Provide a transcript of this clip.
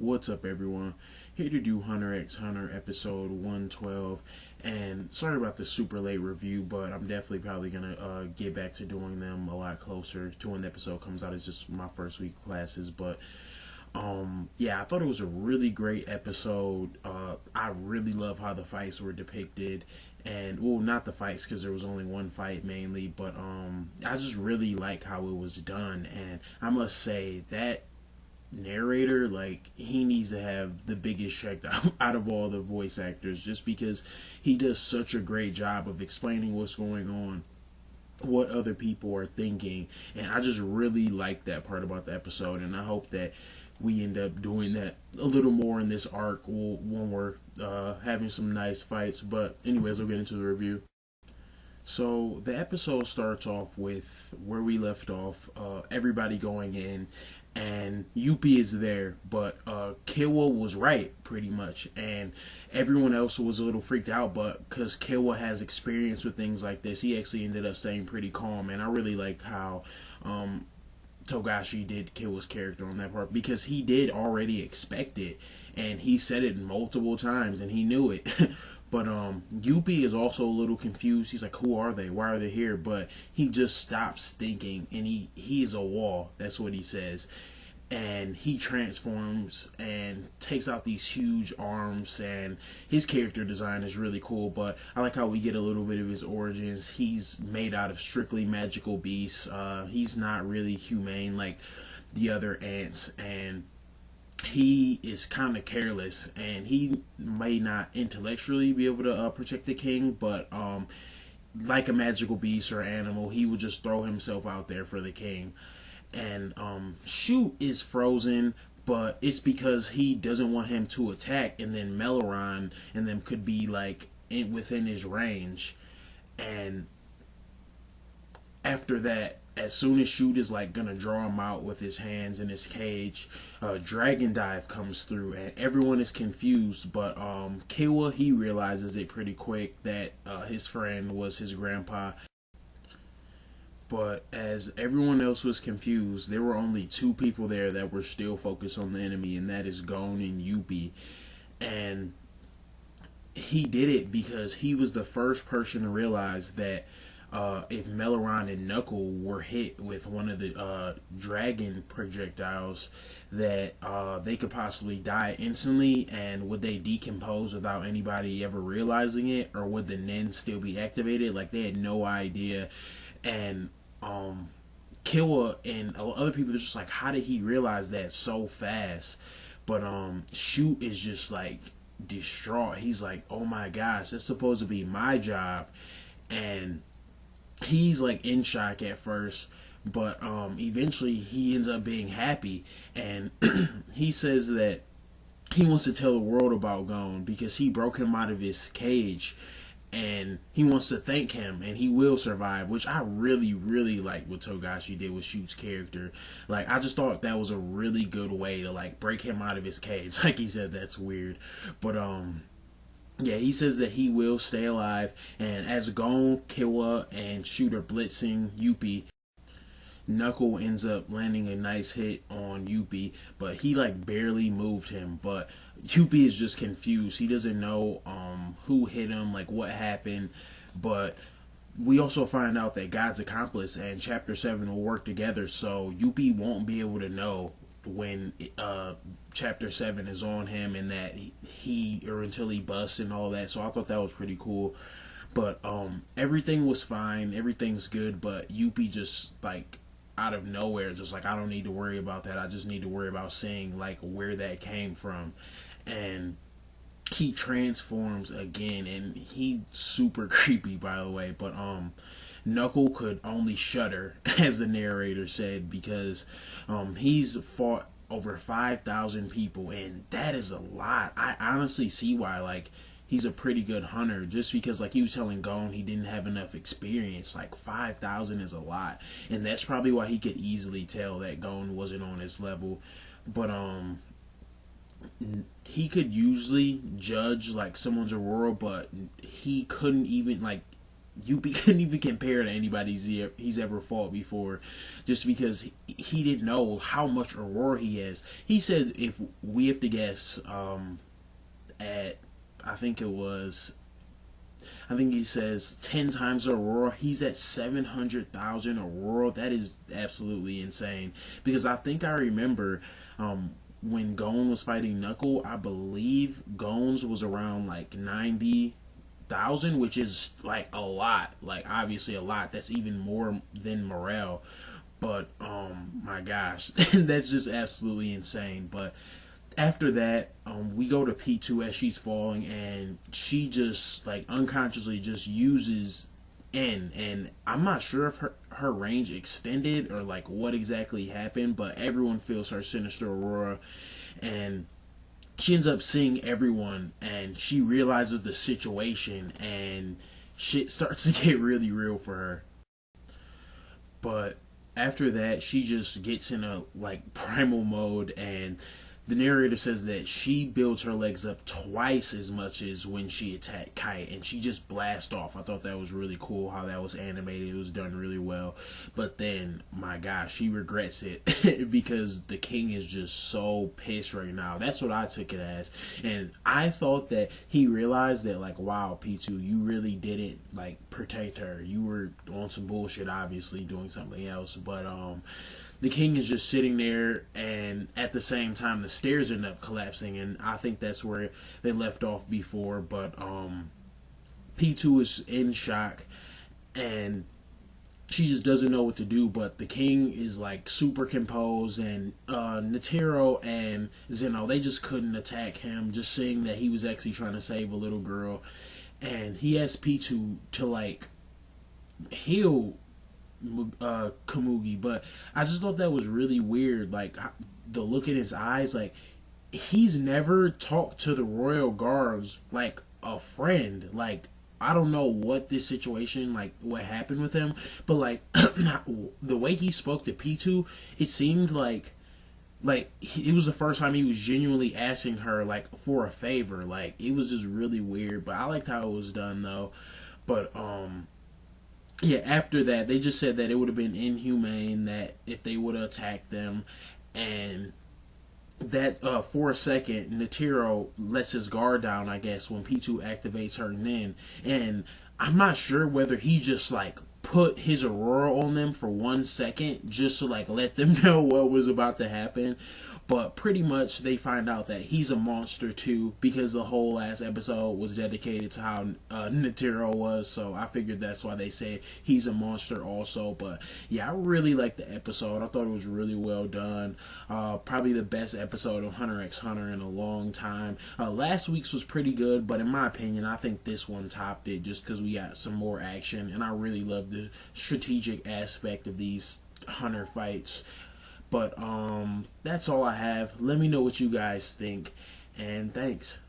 What's up, everyone? Here to do Hunter x Hunter episode 112. And sorry about the super late review, but I'm definitely probably going to get back to doing them a lot closer to when the episode comes out. It's just my first week of classes, but yeah, I thought it was a really great episode. I really love how the fights were depicted, and well, not the fights because there was only one fight mainly, but I just really like how it was done, and I must say that narrator, like, he needs to have the biggest check out of all the voice actors, just because he does such a great job of explaining what's going on, what other people are thinking, and I just really like that part about the episode, and I hope that we end up doing that a little more in this arc when we're having some nice fights. But anyways, we'll get into the review. So the episode starts off with where we left off, everybody going in, and Yuppie is there, but Killua was right pretty much, and everyone else was a little freaked out, but because Killua has experience with things like this, he actually ended up staying pretty calm, and I really like how Togashi did Killua's character on that part, because he did already expect it, and he said it multiple times, and he knew it. But Yuppie is also a little confused. He's like, who are they? Why are they here? But he just stops thinking, and he is a wall. That's what he says. And he transforms and takes out these huge arms, and his character design is really cool. But I like how we get a little bit of his origins. He's made out of strictly magical beasts. He's not really humane like the other ants, and he is kind of careless, and he may not intellectually be able to protect the king, but like a magical beast or animal, he would just throw himself out there for the king. And Shoot is frozen, but it's because he doesn't want him to attack, and then Meleron and them could be like within his range. And after that, as soon as Shoot is like gonna draw him out with his hands in his cage, Dragon Dive comes through, and everyone is confused. But Killua, he realizes it pretty quick that his friend was his grandpa. But as everyone else was confused, there were only two people there that were still focused on the enemy, and that is Gon and Yuppie. And he did it because he was the first person to realize that if Meleron and Knuckle were hit with one of the dragon projectiles, that they could possibly die instantly. And would they decompose without anybody ever realizing it, or would the Nen still be activated? Like, they had no idea. And Killua and other people are just like, how did he realize that so fast? But Shoot is just like distraught. He's like, oh my gosh, that's supposed to be my job. And he's like in shock at first, but eventually he ends up being happy, and he says that he wants to tell the world about Gon because he broke him out of his cage, and he wants to thank him, and he will survive, which I really, really like what Togashi did with Shoot's character. Like, I just thought that was a really good way to like break him out of his cage. Like he said, that's weird, but yeah, he says that he will stay alive, and as Gon, Killua, and Shoot are blitzing Yuppie, Knuckle ends up landing a nice hit on Yuppie, but he like barely moved him. But Yuppie is just confused. He doesn't know who hit him, like what happened. But we also find out that God's Accomplice and Chapter 7 will work together, so Yuppie won't be able to know when Chapter 7 is on him, and that he or until he busts and all that. So I thought that was pretty cool. But everything was fine, everything's good, but Yuppie just like out of nowhere, just like, I don't need to worry about that, I just need to worry about seeing like where that came from. And he transforms again, and he's super creepy, by the way. But Knuckle could only shudder, as the narrator said, because he's fought over 5,000 people, and that is a lot. I honestly see why, like, he's a pretty good hunter, just because, like, he was telling Gon he didn't have enough experience. Like, 5,000 is a lot, and that's probably why he could easily tell that Gon wasn't on his level. But he could usually judge like someone's aurora, but he couldn't even like Yuppie couldn't even compare to anybody he's ever fought before, just because he didn't know how much Aurora he has. He said if we have to guess, at I think it was I think he says 10 times Aurora. He's at 700,000 Aurora. That is absolutely insane. Because I think I remember when Gon was fighting Knuckle, I believe Gon's was around like 90,000, which is like a lot. Like, obviously a lot. That's even more than Morel. But, my gosh, that's just absolutely insane. But after that, we go to P2 as she's falling, and she just like unconsciously just uses N, and I'm not sure if her range extended or like what exactly happened, but everyone feels her Sinister Aurora, and she ends up seeing everyone, and she realizes the situation, and shit starts to get really real for her. But after that, she just gets in a like primal mode, and the narrator says that she builds her legs up twice as much as when she attacked Kite, and she just blasts off. I thought that was really cool how that was animated. It was done really well. But then, my gosh, she regrets it because the king is just so pissed right now. That's what I took it as. And I thought that he realized that, like, wow, P2, you really didn't, like, protect her. You were on some bullshit, obviously, doing something else. But, the king is just sitting there, and at the same time the stairs end up collapsing, and I think that's where they left off before. But P2 is in shock, and she just doesn't know what to do. But the king is like super composed, and Netero and Zeno, they just couldn't attack him, just saying that he was actually trying to save a little girl. And he asked P2 to like heal Komugi, but I just thought that was really weird. Like, the look in his eyes, like, he's never talked to the royal guards like a friend. Like, I don't know what this situation, like, what happened with him, but like the way he spoke to P2, it seemed like it was the first time he was genuinely asking her like for a favor. Like, it was just really weird, but I liked how it was done though. But yeah, after that, they just said that it would have been inhumane that if they would have attacked them, and that for a second, Netero lets his guard down, I guess, when P2 activates her Nin, and I'm not sure whether he just like put his Aurora on them for 1 second just to like let them know what was about to happen. But pretty much they find out that he's a monster too, because the whole last episode was dedicated to how Netero was. So I figured that's why they said he's a monster also. But yeah, I really liked the episode. I thought it was really well done. Probably the best episode of Hunter x Hunter in a long time. Last week's was pretty good, but in my opinion, I think this one topped it just because we got some more action, and I really love the strategic aspect of these Hunter fights. But that's all I have. Let me know what you guys think, and thanks.